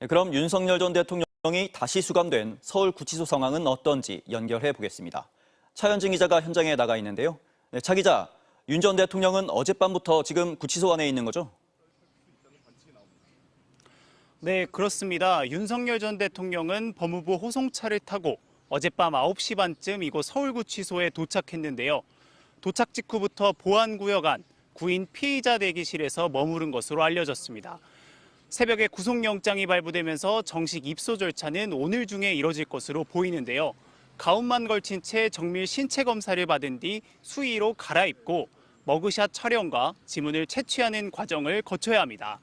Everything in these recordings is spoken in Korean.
네, 그럼 윤석열 전 대통령이 다시 수감된 서울구치소 상황은 어떤지 연결해 보겠습니다. 차현진 기자가 현장에 나가 있는데요. 네, 차 기자, 윤 전 대통령은 어젯밤부터 지금 구치소 안에 있는 거죠? 네, 그렇습니다. 윤석열 전 대통령은 법무부 호송차를 타고 어젯밤 9시 반쯤 이곳 서울구치소에 도착했는데요. 도착 직후부터 보안구역 안 구인 피의자 대기실에서 머무른 것으로 알려졌습니다. 새벽에 구속영장이 발부되면서 정식 입소 절차는 오늘 중에 이뤄질 것으로 보이는데요. 가운만 걸친 채 정밀 신체 검사를 받은 뒤 수의로 갈아입고 머그샷 촬영과 지문을 채취하는 과정을 거쳐야 합니다.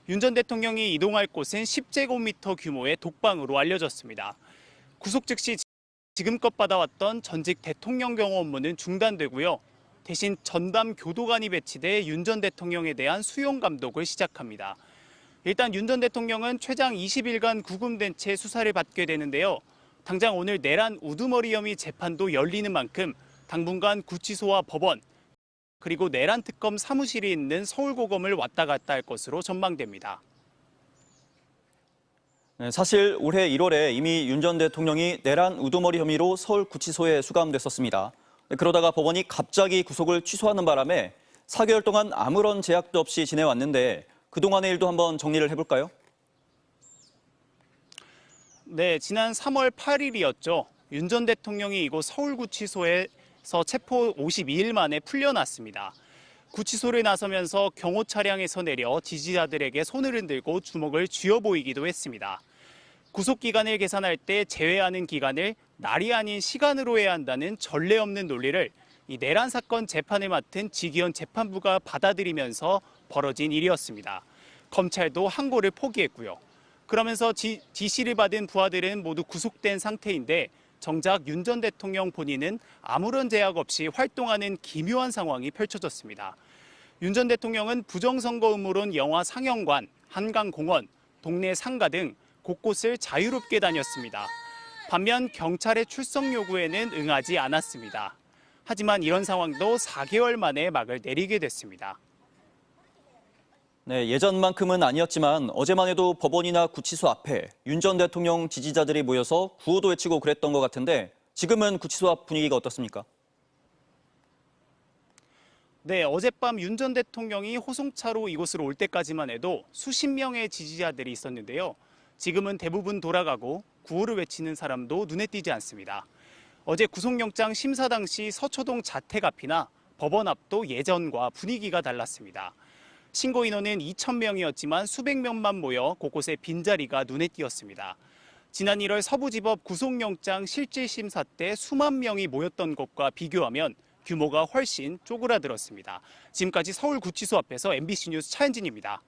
윤 전 대통령이 이동할 곳은 10제곱미터 규모의 독방으로 알려졌습니다. 구속 즉시 지금껏 받아왔던 전직 대통령 경호 업무는 중단되고요. 대신 전담 교도관이 배치돼 윤 전 대통령에 대한 수용 감독을 시작합니다. 일단 윤 전 대통령은 최장 20일간 구금된 채 수사를 받게 되는데요. 당장 오늘 내란 우두머리 혐의 재판도 열리는 만큼 당분간 구치소와 법원, 그리고 내란 특검 사무실이 있는 서울고검을 왔다 갔다 할 것으로 전망됩니다. 네, 사실 올해 1월에 이미 윤 전 대통령이 내란 우두머리 혐의로 서울구치소에 수감됐었습니다. 네, 그러다가 법원이 갑자기 구속을 취소하는 바람에 4개월 동안 아무런 제약도 없이 지내왔는데 그동안의 일도 한번 정리를 해볼까요? 네, 지난 3월 8일이었죠. 윤 전 대통령이 이곳 서울구치소에서 체포 52일 만에 풀려났습니다. 구치소를 나서면서 경호 차량에서 내려 지지자들에게 손을 흔들고 주먹을 쥐어 보이기도 했습니다. 구속 기간을 계산할 때 제외하는 기간을 날이 아닌 시간으로 해야 한다는 전례 없는 논리를 이 내란 사건 재판을 맡은 지기현 재판부가 받아들이면서 벌어진 일이었습니다. 검찰도 항고를 포기했고요. 그러면서 지시를 받은 부하들은 모두 구속된 상태인데 정작 윤 전 대통령 본인은 아무런 제약 없이 활동하는 기묘한 상황이 펼쳐졌습니다. 윤 전 대통령은 부정선거 음모론 영화 상영관, 한강공원, 동네 상가 등 곳곳을 자유롭게 다녔습니다. 반면 경찰의 출석 요구에는 응하지 않았습니다. 하지만 이런 상황도 4개월 만에 막을 내리게 됐습니다. 네, 예전만큼은 아니었지만 어제만 해도 법원이나 구치소 앞에 윤 전 대통령 지지자들이 모여서 구호도 외치고 그랬던 것 같은데 지금은 구치소 앞 분위기가 어떻습니까? 네, 어젯밤 윤 전 대통령이 호송차로 이곳으로 올 때까지만 해도 수십 명의 지지자들이 있었는데요. 지금은 대부분 돌아가고 구호를 외치는 사람도 눈에 띄지 않습니다. 어제 구속영장 심사 당시 서초동 자택 앞이나 법원 앞도 예전과 분위기가 달랐습니다. 신고 인원은 2,000명이었지만 수백 명만 모여 곳곳에 빈자리가 눈에 띄었습니다. 지난 1월 서부지법 구속영장 실질심사 때 수만 명이 모였던 것과 비교하면 규모가 훨씬 쪼그라들었습니다. 지금까지 서울구치소 앞에서 MBC 뉴스 차현진입니다.